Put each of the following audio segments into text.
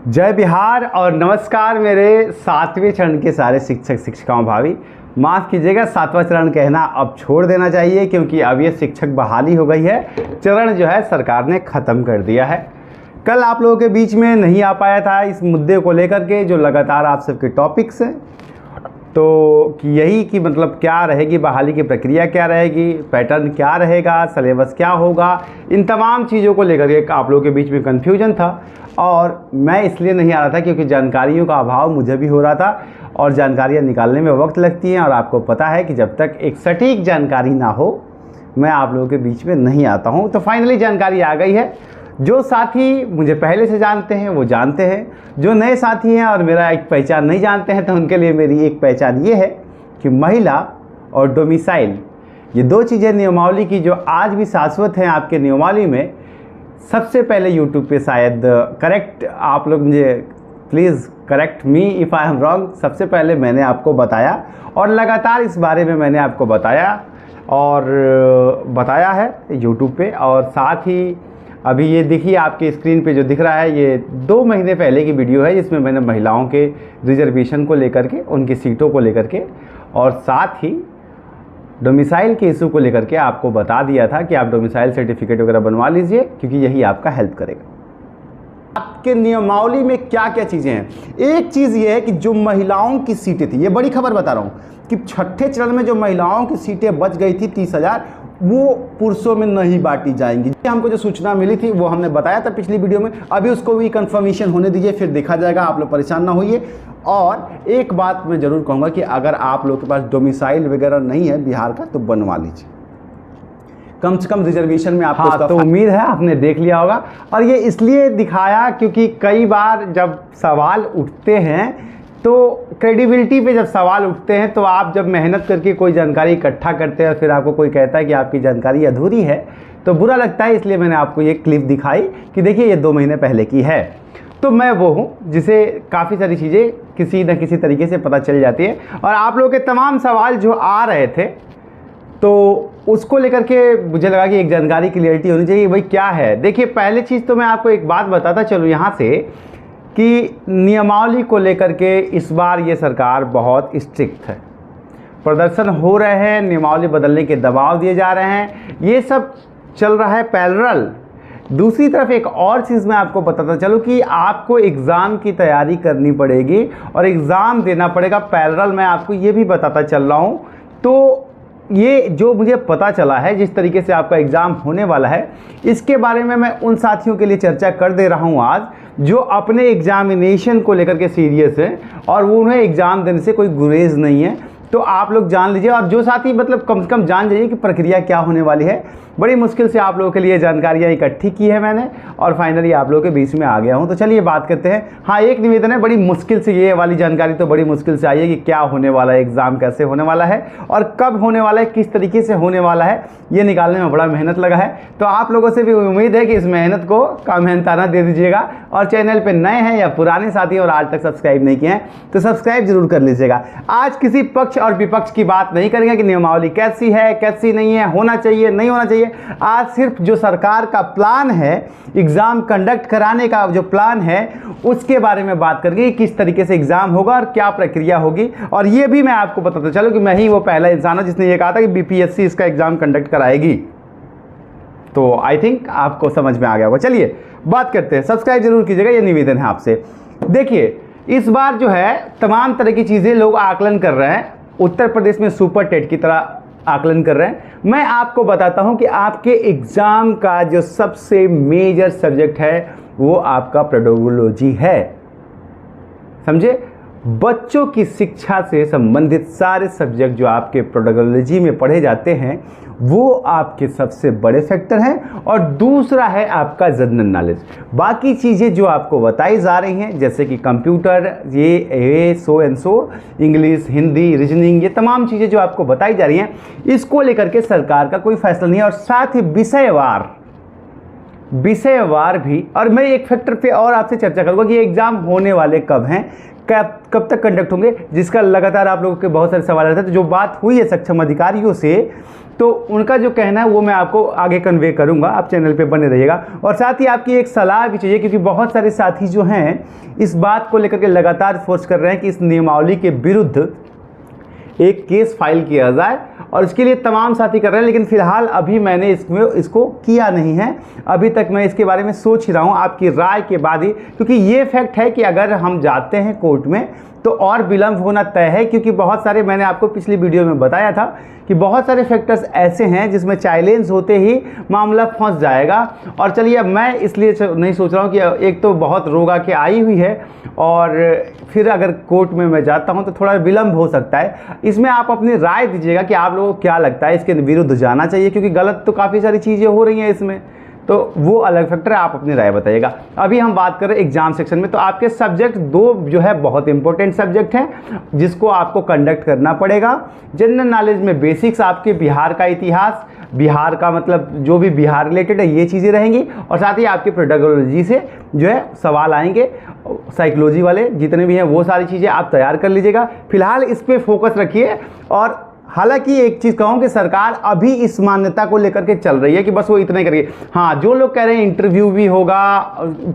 जय बिहार और नमस्कार मेरे 7वें चरण के सारे शिक्षक शिक्षिकाओं भावी। माफ़ कीजिएगा, 7वां चरण कहना अब छोड़ देना चाहिए क्योंकि अब ये शिक्षक बहाली हो गई है। चरण जो है सरकार ने ख़त्म कर दिया है। कल आप लोगों के बीच में नहीं आ पाया था इस मुद्दे को लेकर के जो लगातार आप सबके टॉपिक्स हैं, तो यही कि मतलब क्या रहेगी बहाली की प्रक्रिया, क्या रहेगी, पैटर्न क्या रहेगा, सिलेबस क्या होगा, इन तमाम चीज़ों को लेकर के आप लोगों के बीच में कन्फ्यूजन था। और मैं इसलिए नहीं आ रहा था क्योंकि जानकारियों का अभाव मुझे भी हो रहा था और जानकारियाँ निकालने में वक्त लगती हैं, और आपको पता है कि जब तक एक सटीक जानकारी ना हो मैं आप लोगों के बीच में नहीं आता हूँ। तो फाइनली जानकारी आ गई है। जो साथी मुझे पहले से जानते हैं वो जानते हैं, जो नए साथी हैं और मेरा एक पहचान नहीं जानते हैं तो उनके लिए मेरी एक पहचान ये है कि महिला और डोमिसाइल, ये दो चीज़ें नियमावली की जो आज भी शाश्वत हैं आपके नियमावली में। सबसे पहले यूट्यूब पे शायद करेक्ट, आप लोग मुझे please correct me if I am wrong, सबसे पहले मैंने आपको बताया और लगातार इस बारे में मैंने आपको बताया है यूट्यूब पे। और साथ ही अभी ये देखिए आपके स्क्रीन पे जो दिख रहा है, ये 2 महीने पहले की वीडियो है जिसमें मैंने महिलाओं के रिजर्वेशन को लेकर के, उनकी सीटों को लेकर के और साथ ही डोमिसाइल के इशू को लेकर के आपको बता दिया था कि आप डोमिसाइल सर्टिफिकेट वगैरह बनवा लीजिए क्योंकि यही आपका हेल्प करेगा। आपके नियमावली में क्या क्या चीज़ें हैं, एक चीज़ ये है कि जो महिलाओं की सीटें थी, ये बड़ी खबर बता रहा हूँ कि छठे चरण में जो महिलाओं की सीटें बच गई थी 30,000, वो पुरुषों में नहीं बांटी जाएंगी। हमको जो सूचना मिली थी वो हमने बताया था पिछली वीडियो में, अभी उसको भी कंफर्मेशन होने दीजिए, फिर देखा जाएगा, आप लोग परेशान ना होइए। और एक बात मैं ज़रूर कहूँगा कि अगर आप लोग के पास डोमिसाइल वगैरह नहीं है बिहार का तो बनवा लीजिए, कम से कम रिजर्वेशन में आपको। हाँ, तो उम्मीद है आपने देख लिया होगा। और ये इसलिए दिखाया क्योंकि कई बार जब सवाल उठते हैं तो क्रेडिबिलिटी पे जब सवाल उठते हैं तो आप जब मेहनत करके कोई जानकारी इकट्ठा करते हैं फिर आपको कोई कहता है कि आपकी जानकारी अधूरी है तो बुरा लगता है। इसलिए मैंने आपको ये क्लिप दिखाई कि देखिए ये 2 महीने पहले की है। तो मैं वो हूँ जिसे काफ़ी सारी चीज़ें किसी न किसी तरीके से पता चल जाती है। और आप लोगों के तमाम सवाल जो आ रहे थे तो उसको लेकर के मुझे लगा कि एक जानकारी क्लियरिटी होनी चाहिए भाई क्या है। देखिए पहले चीज़ तो मैं आपको एक बात बताता चलूँ यहाँ से कि नियमावली को लेकर के इस बार ये सरकार बहुत स्ट्रिक्ट है। प्रदर्शन हो रहे हैं, नियमावली बदलने के दबाव दिए जा रहे हैं, ये सब चल रहा है पैरेलल। दूसरी तरफ एक और चीज़ मैं आपको बताता चलूँ कि आपको एग्ज़ाम की तैयारी करनी पड़ेगी और एग्ज़ाम देना पड़ेगा पैरेलल। मैं आपको ये भी बताता चल रहा हूँ। तो ये जो मुझे पता चला है जिस तरीके से आपका एग्ज़ाम होने वाला है, इसके बारे में मैं उन साथियों के लिए चर्चा कर दे रहा हूँ आज जो अपने एग्जामिनेशन को लेकर के सीरियस हैं और वो उन्हें एग्ज़ाम देने से कोई गुरेज नहीं है। तो आप लोग जान लीजिए और जो साथी मतलब कम से कम जान जाइए कि प्रक्रिया क्या होने वाली है। बड़ी मुश्किल से आप लोगों के लिए जानकारियाँ इकट्ठी की है मैंने और फाइनली आप लोगों के बीच में आ गया हूँ। तो चलिए बात करते हैं। हाँ, एक निवेदन है, बड़ी मुश्किल से ये वाली जानकारी तो बड़ी मुश्किल से आई है कि क्या होने वाला है, एग्ज़ाम कैसे होने वाला है और कब होने वाला है, किस तरीके से होने वाला है, ये निकालने में बड़ा मेहनत लगा है। तो आप लोगों से भी उम्मीद है कि इस मेहनत को का मेहनताना दे दीजिएगा। और चैनल पर नए हैं या पुराने साथी और आज तक सब्सक्राइब नहीं किए हैं तो सब्सक्राइब जरूर कर लीजिएगा। आज किसी पक्ष और विपक्ष की बात नहीं करेंगे कि नियमावली कैसी है कैसी नहीं है, होना चाहिए नहीं होना चाहिए। आज सिर्फ जो सरकार का प्लान है, एग्जाम कंडक्ट कराने का जो प्लान है उसके बारे में बात करेंगे, किस तरीके से एग्जाम होगा और क्या प्रक्रिया होगी। और ये भी मैं आपको बताता चलूं कि मैं ही वो पहला इंसान हूं जिसने ये कहा था कि बीपीएससी इसका एग्जाम कंडक्ट कराएगी। तो आई थिंक आपको समझ में आ गया होगा। चलिए बात करते हैं। सब्सक्राइब जरूर कीजिएगा, ये निवेदन है आपसे। देखिए इस बार जो है तमाम तरह की चीज़ें लोग आकलन कर रहे हैं। उत्तर प्रदेश में सुपर टेट की तरह आकलन कर रहे हैं। मैं आपको बताता हूं कि आपके एग्ज़ाम का जो सबसे मेजर सब्जेक्ट है वो आपका पेडागोलॉजी है। समझे, बच्चों की शिक्षा से संबंधित सारे सब्जेक्ट जो आपके पेडागोलॉजी में पढ़े जाते हैं वो आपके सबसे बड़े फैक्टर हैं। और दूसरा है आपका जनरल नॉलेज। बाकी चीज़ें जो आपको बताई जा रही हैं जैसे कि कंप्यूटर, ये so and so, English, Hindi, reasoning, ये तमाम चीज़ें जो आपको बताई जा रही हैं इसको लेकर के सरकार का कोई फैसला नहीं है। और साथ ही विषयवार भी। और मैं एक फैक्टर पे और आपसे चर्चा करूंगा कि ये एग्ज़ाम होने वाले कब हैं, कब तक कंडक्ट होंगे, जिसका लगातार आप लोगों के बहुत सारे सवाल रहते हैं। तो जो बात हुई है सक्षम अधिकारियों से, तो उनका जो कहना है वो मैं आपको आगे कन्वे करूंगा, आप चैनल पे बने रहिएगा। और साथ ही आपकी एक सलाह भी चाहिए, क्योंकि बहुत सारे साथी जो हैं इस बात को लेकर के लगातार फोर्स कर रहे हैं कि इस नियमावली के विरुद्ध एक केस फाइल किया जाए, और इसके लिए तमाम साथी कर रहे हैं। लेकिन फ़िलहाल अभी मैंने इसको किया नहीं है, अभी तक मैं इसके बारे में सोच ही रहा हूँ आपकी राय के बाद ही, क्योंकि ये फैक्ट है कि अगर हम जाते हैं कोर्ट में तो और विलम्ब होना तय है। क्योंकि बहुत सारे, मैंने आपको पिछली वीडियो में बताया था कि बहुत सारे फैक्टर्स ऐसे हैं जिसमें चैलेंज होते ही मामला फंस जाएगा। और चलिए, अब मैं इसलिए नहीं सोच रहा हूँ कि एक तो बहुत रोगा के आई हुई है, और फिर अगर कोर्ट में मैं जाता हूँ तो थोड़ा विलम्ब हो सकता है। इसमें आप अपनी राय दीजिएगा कि आप लोगों को क्या लगता है, इसके विरुद्ध जाना चाहिए, क्योंकि गलत तो काफ़ी सारी चीज़ें हो रही हैं इसमें, तो वो अलग फैक्टर है, आप अपनी राय बताइएगा। अभी हम बात करें एग्जाम सेक्शन में, तो आपके सब्जेक्ट दो जो है बहुत इंपॉर्टेंट सब्जेक्ट हैं जिसको आपको कंडक्ट करना पड़ेगा। जनरल नॉलेज में बेसिक्स आपके बिहार का इतिहास, बिहार का मतलब जो भी बिहार रिलेटेड है ये चीज़ें रहेंगी, और साथ ही आपकी पेडागोलॉजी से जो है सवाल आएंगे, साइकोलॉजी वाले जितने भी हैं वो सारी चीज़ें आप तैयार कर लीजिएगा। फिलहाल इस पर फोकस रखिए। और हालांकि एक चीज़ कहूँ कि सरकार अभी इस मान्यता को लेकर के चल रही है कि बस वो इतना ही करिए। हाँ, जो लोग कह रहे हैं इंटरव्यू भी होगा,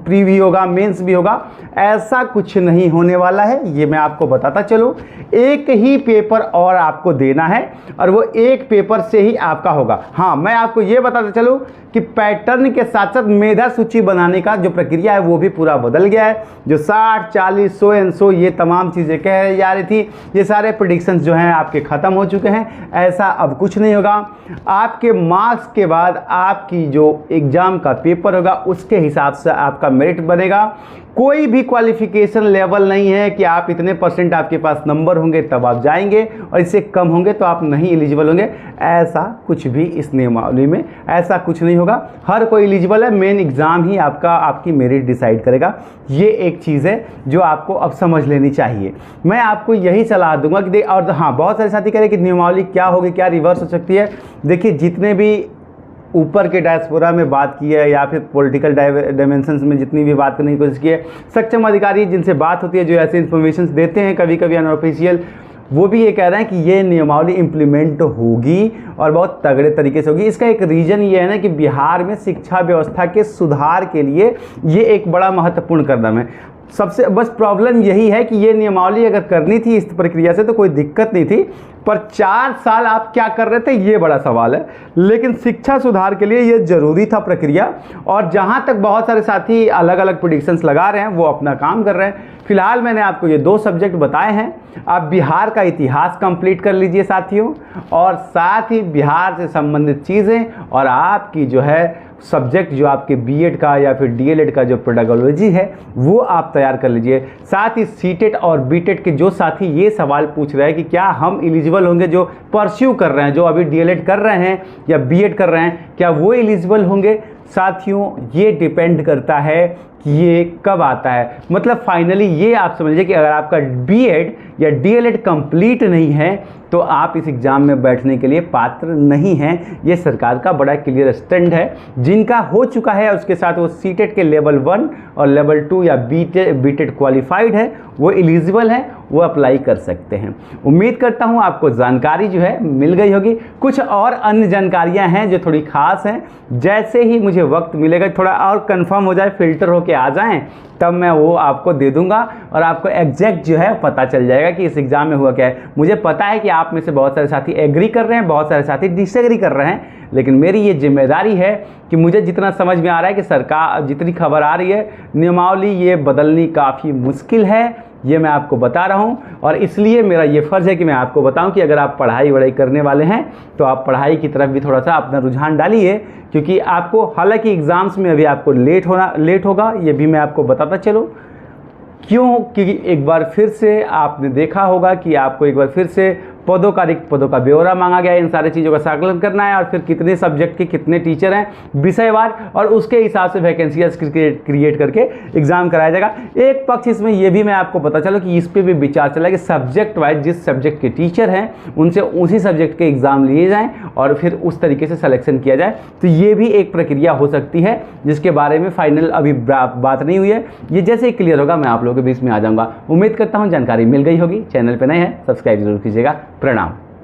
प्री भी होगा, मेंस भी होगा, ऐसा कुछ नहीं होने वाला है, ये मैं आपको बताता चलूँ। एक ही पेपर और आपको देना है, और वो एक पेपर से ही आपका होगा। हाँ, मैं आपको ये बताता चलूँ कि पैटर्न के साथ साथ मेधा सूची बनाने का जो प्रक्रिया है वो भी पूरा बदल गया है। जो 60, 40, 100 एंड 100 ये तमाम चीज़ें कह जा रही थी, ये सारे प्रेडिक्शंस जो हैं आपके ख़त्म हो चुके हैं। ऐसा अब कुछ नहीं होगा। आपके मार्क्स के बाद आपकी जो एग्ज़ाम का पेपर होगा उसके हिसाब से आपका मेरिट बनेगा। कोई भी क्वालिफिकेशन लेवल नहीं है कि आप इतने % आपके पास नंबर होंगे तब आप जाएंगे और इससे कम होंगे तो आप नहीं एलिजिबल होंगे। ऐसा कुछ भी इस नियमावली में ऐसा कुछ नहीं होगा। हर कोई एलिजिबल है, मेन एग्ज़ाम ही आपकी मेरिट डिसाइड करेगा। ये एक चीज़ है जो आपको अब समझ लेनी चाहिए। मैं आपको यही सलाह दूंगा कि और हाँ, बहुत सारे साथी कह रहे हैं कि नियमावली क्या होगी, क्या रिवर्स हो सकती है। देखिए, जितने भी ऊपर के डायस्पोरा में बात की है या फिर पॉलिटिकल डायमेंशंस में जितनी भी बात करने की कोशिश की है, सक्षम अधिकारी जिनसे बात होती है, जो ऐसे इन्फॉर्मेशन देते हैं कभी कभी अनऑफिशियल, वो भी ये कह रहे हैं कि ये नियमावली इम्प्लीमेंट होगी और बहुत तगड़े तरीके से होगी। इसका एक रीज़न ये है ना कि बिहार में शिक्षा व्यवस्था के सुधार के लिए ये एक बड़ा महत्वपूर्ण कदम है। सबसे बस प्रॉब्लम यही है कि ये नियमावली अगर करनी थी इस प्रक्रिया से तो कोई दिक्कत नहीं थी, पर 4 साल आप क्या कर रहे थे ये बड़ा सवाल है। लेकिन शिक्षा सुधार के लिए ये ज़रूरी था प्रक्रिया। और जहाँ तक बहुत सारे साथी अलग अलग प्रेडिक्शंस लगा रहे हैं वो अपना काम कर रहे हैं। फिलहाल मैंने आपको ये 2 सब्जेक्ट बताए हैं। आप बिहार का इतिहास कंप्लीट कर लीजिए साथियों, और साथ ही बिहार से संबंधित चीज़ें और आपकी जो है सब्जेक्ट जो आपके बीएड का या फिर डीएलएड का जो पेडागोलॉजी है वो आप तैयार कर लीजिए। साथ ही सीटेट और बीटेट के जो साथी ये सवाल पूछ रहे हैं कि क्या हम एलिजिबल होंगे, जो परस्यू कर रहे हैं, जो अभी डीएलएड कर रहे हैं या बीएड कर रहे हैं, क्या वो एलिजिबल होंगे? साथियों, ये डिपेंड करता है कि ये कब आता है। मतलब फाइनली ये आप समझ लीजिए कि अगर आपका बीएड या डीएलएड कंप्लीट नहीं है तो आप इस एग्ज़ाम में बैठने के लिए पात्र नहीं हैं। ये सरकार का बड़ा क्लियर स्टैंड है। जिनका हो चुका है उसके साथ वो सीटेट के लेवल 1 और लेवल 2 या बीटेड क्वालिफाइड है, वो एलिजिबल है, वो अप्लाई कर सकते हैं। उम्मीद करता हूँ आपको जानकारी जो है मिल गई होगी। कुछ और अन्य जानकारियाँ हैं जो थोड़ी ख़ास हैं, जैसे ही मुझे वक्त मिलेगा, थोड़ा और कंफर्म हो जाए, फिल्टर होके आ जाएं, तब मैं वो आपको दे दूंगा और आपको एग्जैक्ट जो है पता चल जाएगा कि इस एग्ज़ाम में हुआ क्या है। मुझे पता है कि आप में से बहुत सारे साथी एग्री कर रहे हैं, बहुत सारे साथी डिसएग्री कर रहे हैं, लेकिन मेरी ये जिम्मेदारी है कि मुझे जितना समझ में आ रहा है कि सरकार जितनी खबर आ रही है, नियमावली ये बदलनी काफ़ी मुश्किल है, ये मैं आपको बता रहा हूँ। और इसलिए मेरा ये फ़र्ज़ है कि मैं आपको बताऊँ कि अगर आप पढ़ाई वढ़ाई करने वाले हैं तो आप पढ़ाई की तरफ भी थोड़ा सा अपना रुझान डालिए, क्योंकि आपको हालांकि एग्ज़ाम्स में अभी आपको लेट होगा, ये भी मैं आपको बताता चलूँ। क्यों? क्योंकि एक बार फिर से आपने देखा होगा कि आपको एक बार फिर से पदों का रिक्त पदों का ब्यौरा मांगा गया है। इन सारी चीज़ों का संकलन करना है और फिर कितने सब्जेक्ट के कितने टीचर हैं विषयवार, और उसके हिसाब से वैकेंसियाँ क्रिएट करके एग्जाम कराया जाएगा। एक पक्ष इसमें यह भी मैं आपको पता चला कि इस पर भी विचार चला कि सब्जेक्ट वाइज जिस सब्जेक्ट के टीचर हैं उनसे उसी सब्जेक्ट के एग्जाम लिए जाएं और फिर उस तरीके से सिलेक्शन किया जाए। तो ये भी एक प्रक्रिया हो सकती है जिसके बारे में फाइनल अभी बात नहीं हुई है। ये जैसे ही क्लियर होगा मैं आप लोगों के बीच में आ जाऊंगा। उम्मीद करता हूं जानकारी मिल गई होगी। चैनल पे नए हैं सब्सक्राइब जरूर कीजिएगा। प्रणाम।